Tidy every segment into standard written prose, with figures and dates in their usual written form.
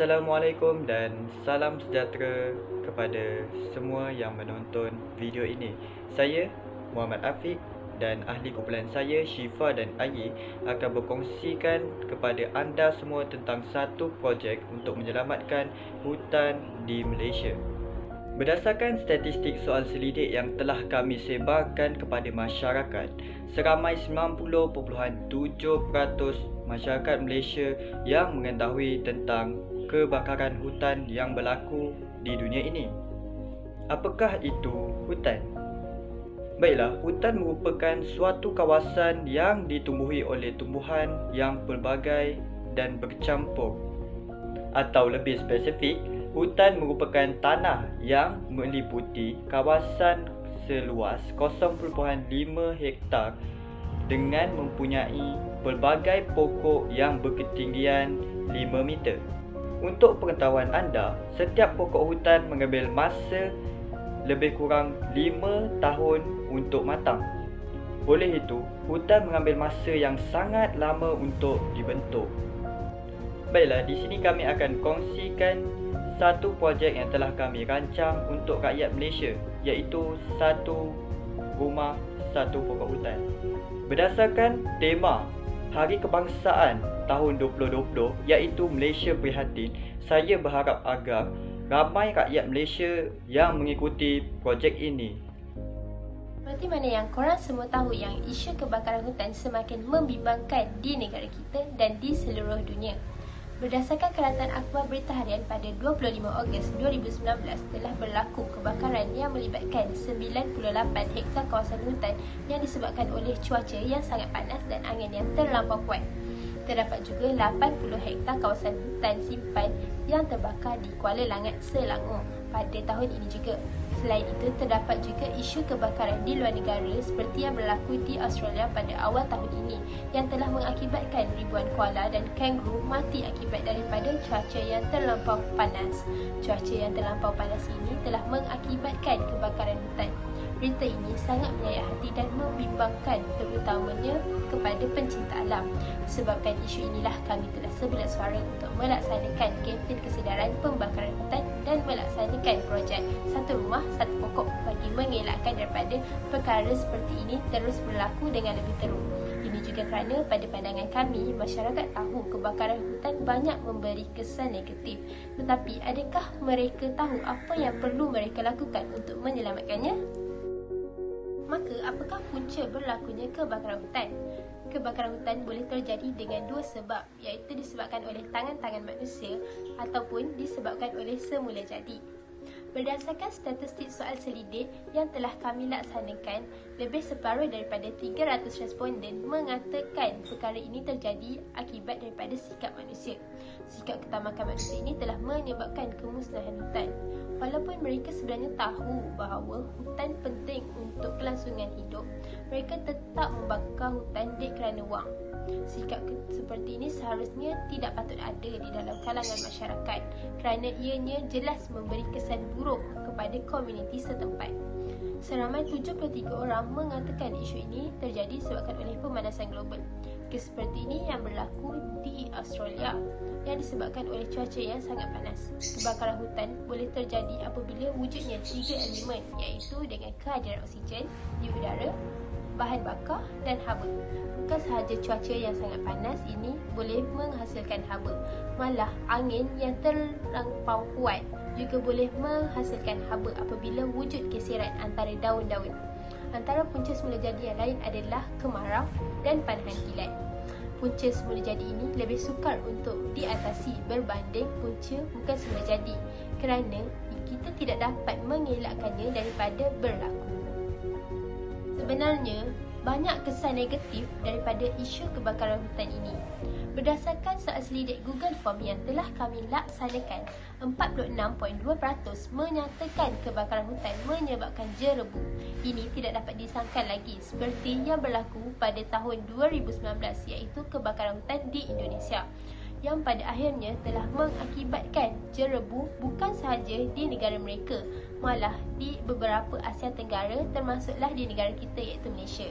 Assalamualaikum dan salam sejahtera kepada semua yang menonton video ini. Saya Muhammad Afiq dan ahli kumpulan saya Syifa dan Ayi akan berkongsikan kepada anda semua tentang satu projek untuk menyelamatkan hutan di Malaysia. Berdasarkan statistik soal selidik yang telah kami sebarkan kepada masyarakat, seramai 90.7% masyarakat Malaysia yang mengetahui tentang kebakaran hutan yang berlaku di dunia ini. Apakah itu hutan? Baiklah, hutan merupakan suatu kawasan yang ditumbuhi oleh tumbuhan yang pelbagai dan bercampur. Atau lebih spesifik, hutan merupakan tanah yang meliputi kawasan seluas 0.5 hektar dengan mempunyai pelbagai pokok yang berketinggian 5 meter. Untuk pengetahuan anda, setiap pokok hutan mengambil masa lebih kurang 5 tahun untuk matang. Oleh itu, hutan mengambil masa yang sangat lama untuk dibentuk. Baiklah, di sini kami akan kongsikan satu projek yang telah kami rancang untuk rakyat Malaysia, iaitu satu rumah, satu pokok hutan. Berdasarkan tema Hari Kebangsaan tahun 2020, iaitu Malaysia Prihatin, saya berharap agar ramai rakyat Malaysia yang mengikuti projek ini. Seperti mana yang korang semua tahu yang isu kebakaran hutan semakin membimbangkan di negara kita dan di seluruh dunia. Berdasarkan Kelatan Akhbar Berita Harian pada 25 Ogos 2019, telah berlaku kebakaran yang melibatkan 98 hektar kawasan hutan yang disebabkan oleh cuaca yang sangat panas dan angin yang terlampau kuat. Terdapat juga 80 hektar kawasan hutan simpan yang terbakar di Kuala Langat, Selangor pada tahun ini juga. Selain itu, terdapat juga isu kebakaran di luar negara seperti yang berlaku di Australia pada awal tahun ini yang telah mengakibatkan ribuan koala dan kanguru mati akibat daripada cuaca yang terlampau panas. Cuaca yang terlampau panas ini telah mengakibatkan kebakaran hutan. Berita ini sangat menyayat hati dan membimbangkan, terutamanya kepada pencinta alam. Disebabkan isu inilah kami telah sebelah suara untuk melaksanakan kempen kesedaran pembakaran hutan dan melaksanakan projek Satu Rumah Satu Pokok bagi mengelakkan daripada perkara seperti ini terus berlaku dengan lebih teruk. Ini juga kerana pada pandangan kami, masyarakat tahu kebakaran hutan banyak memberi kesan negatif. Tetapi adakah mereka tahu apa yang perlu mereka lakukan untuk menyelamatkannya? Maka, apakah punca berlakunya kebakaran hutan? Kebakaran hutan boleh terjadi dengan dua sebab, iaitu disebabkan oleh tangan-tangan manusia ataupun disebabkan oleh semula jadi. Berdasarkan statistik soal selidik yang telah kami laksanakan, lebih separuh daripada 300 responden mengatakan perkara ini terjadi akibat daripada sikap manusia. Sikap ketamakan manusia ini telah menyebabkan kemusnahan hutan. Walaupun mereka sebenarnya tahu bahawa hutan penting untuk kelangsungan hidup, mereka tetap membakar hutan kerana wang. Sikap seperti ini seharusnya tidak patut ada di dalam kalangan masyarakat kerana ianya jelas memberi kesan buruk kepada komuniti setempat. Seramai 73 orang mengatakan isu ini terjadi disebabkan oleh pemanasan global. Kes seperti ini yang berlaku di Australia yang disebabkan oleh cuaca yang sangat panas. Kebakaran hutan boleh terjadi apabila wujudnya 3 elemen, iaitu dengan kehadiran oksigen di udara, bahan bakar dan haba. Bukan sahaja cuaca yang sangat panas ini boleh menghasilkan haba, malah angin yang terlampau kuat juga boleh menghasilkan haba apabila wujud geseran antara daun-daun. Antara punca semula jadi yang lain adalah kemarau dan panahan kilat. Punca semula jadi ini lebih sukar untuk diatasi berbanding punca bukan semula jadi kerana kita tidak dapat mengelakkannya daripada berlaku. Sebenarnya, banyak kesan negatif daripada isu kebakaran hutan ini. Berdasarkan soal selidik Google Form yang telah kami laksanakan, 46.2% menyatakan kebakaran hutan menyebabkan jerebu. Ini tidak dapat disangkal lagi seperti yang berlaku pada tahun 2019, iaitu kebakaran hutan di Indonesia, yang pada akhirnya telah mengakibatkan jerebu bukan sahaja di negara mereka, malah di beberapa Asia Tenggara termasuklah di negara kita iaitu Malaysia.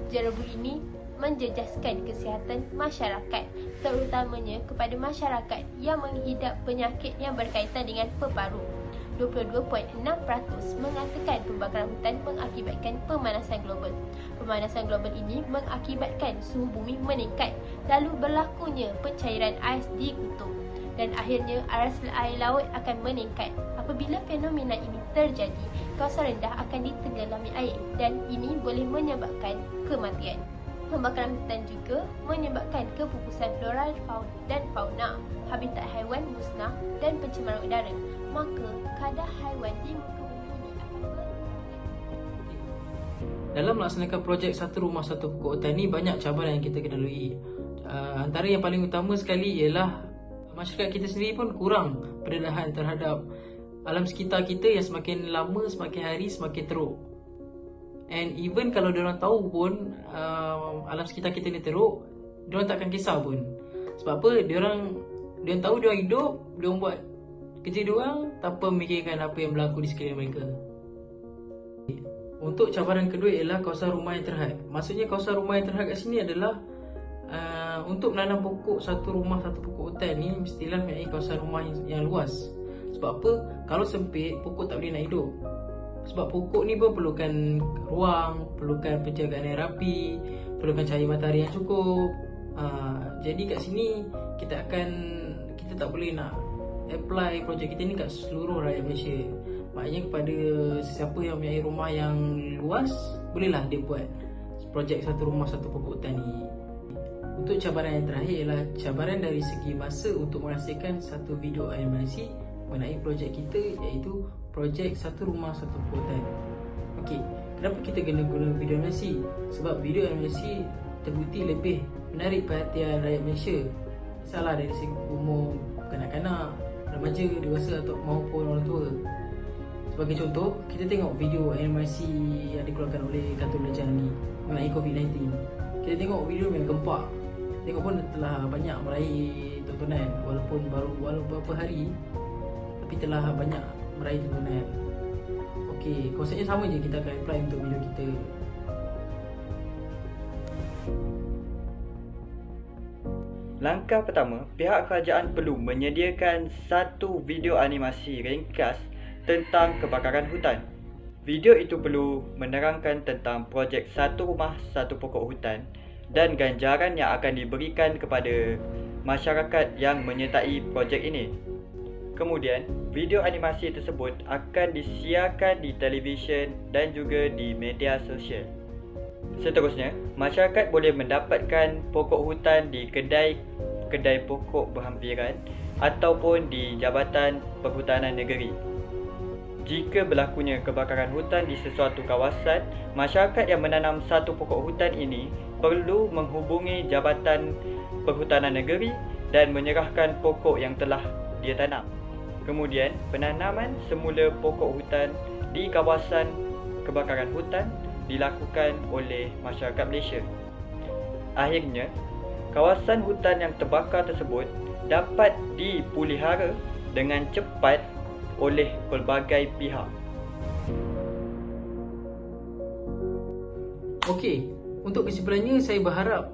Jerebu ini menjejaskan kesihatan masyarakat, terutamanya kepada masyarakat yang menghidap penyakit yang berkaitan dengan peparu. 22.6% mengatakan pembakaran hutan mengakibatkan pemanasan global. Pemanasan global ini mengakibatkan suhu bumi meningkat, lalu berlakunya pencairan ais di kutub, dan akhirnya aras air laut akan meningkat. Apabila fenomena ini terjadi, kawasan rendah akan ditenggelami air dan ini boleh menyebabkan kematian. Pembakaran hutan juga menyebabkan kepupusan flora dan fauna, habitat haiwan musnah dan pencemaran udara. Maka kadar haiwan di muka bumi ini akan Dalam melaksanakan projek Satu Rumah Satu Pokok Hutan ni, banyak cabaran yang kita kena lalui. Antara yang paling utama sekali ialah masyarakat kita sendiri pun kurang pendedahan terhadap alam sekitar kita yang semakin lama, semakin hari, semakin teruk. And even kalau diorang tahu pun alam sekitar kita ni teruk, diorang takkan kisah pun. Sebab apa? Diorang tahu diorang hidup, diorang buat kerja diorang tanpa memikirkan apa yang berlaku di sekeliling mereka. Untuk cabaran kedua ialah kawasan rumah yang terhad. Maksudnya kawasan rumah yang terhad kat sini adalah untuk menanam pokok Satu Rumah Satu Pokok Hutan ni mestilah mempunyai kawasan rumah yang luas. Sebab apa? Kalau sempit, pokok tak boleh nak hidup. Sebab pokok ni pun perlukan ruang, perlukan penjagaan yang rapi, perlukan cahaya matahari yang cukup. Jadi kat sini kita tak boleh nak apply projek kita ni kat seluruh rakyat Malaysia. Maknanya kepada sesiapa yang mempunyai rumah yang luas, bolehlah dia buat projek Satu Rumah Satu Pokok Hutan ni. Untuk cabaran yang terakhir ialah cabaran dari segi masa untuk menghasilkan satu video animasi mengenai projek kita, iaitu projek Satu Rumah Satu Pokok Hutan. Okey, kenapa kita kena guna video animasi? Sebab video animasi terbukti lebih menarik perhatian rakyat Malaysia. Salah dari segi umur kanak-kanak, remaja, dewasa atau maupun orang tua. Sebagai contoh, kita tengok video animasi yang dikeluarkan oleh Kartun Belajar ni mengenai COVID-19. Kita tengok video yang gempak. Tengok pun telah banyak meraih tontonan, walaupun baru beberapa hari, tapi telah banyak meraih tontonan. Okey, konsepnya sama je, kita akan apply untuk video kita. Langkah pertama, pihak kerajaan perlu menyediakan satu video animasi ringkas tentang kebakaran hutan. Video itu perlu menerangkan tentang projek Satu Rumah Satu Pokok Hutan dan ganjaran yang akan diberikan kepada masyarakat yang menyertai projek ini. Kemudian, video animasi tersebut akan disiarkan di televisyen dan juga di media sosial. Seterusnya, masyarakat boleh mendapatkan pokok hutan di kedai pokok berhampiran ataupun di Jabatan Perhutanan Negeri. Jika berlakunya kebakaran hutan di sesuatu kawasan, masyarakat yang menanam satu pokok hutan ini perlu menghubungi Jabatan Perhutanan Negeri dan menyerahkan pokok yang telah dia tanam. Kemudian, penanaman semula pokok hutan di kawasan kebakaran hutan dilakukan oleh masyarakat Malaysia. Akhirnya, kawasan hutan yang terbakar tersebut dapat dipulihara dengan cepat oleh pelbagai pihak. Okey, untuk kesimpulannya, saya berharap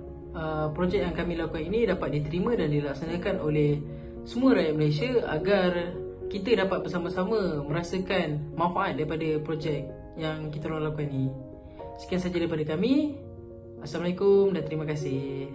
projek yang kami lakukan ini dapat diterima dan dilaksanakan oleh semua rakyat Malaysia agar kita dapat bersama-sama merasakan manfaat daripada projek yang kita lakukan ini. Sekian sahaja daripada kami. Assalamualaikum dan terima kasih.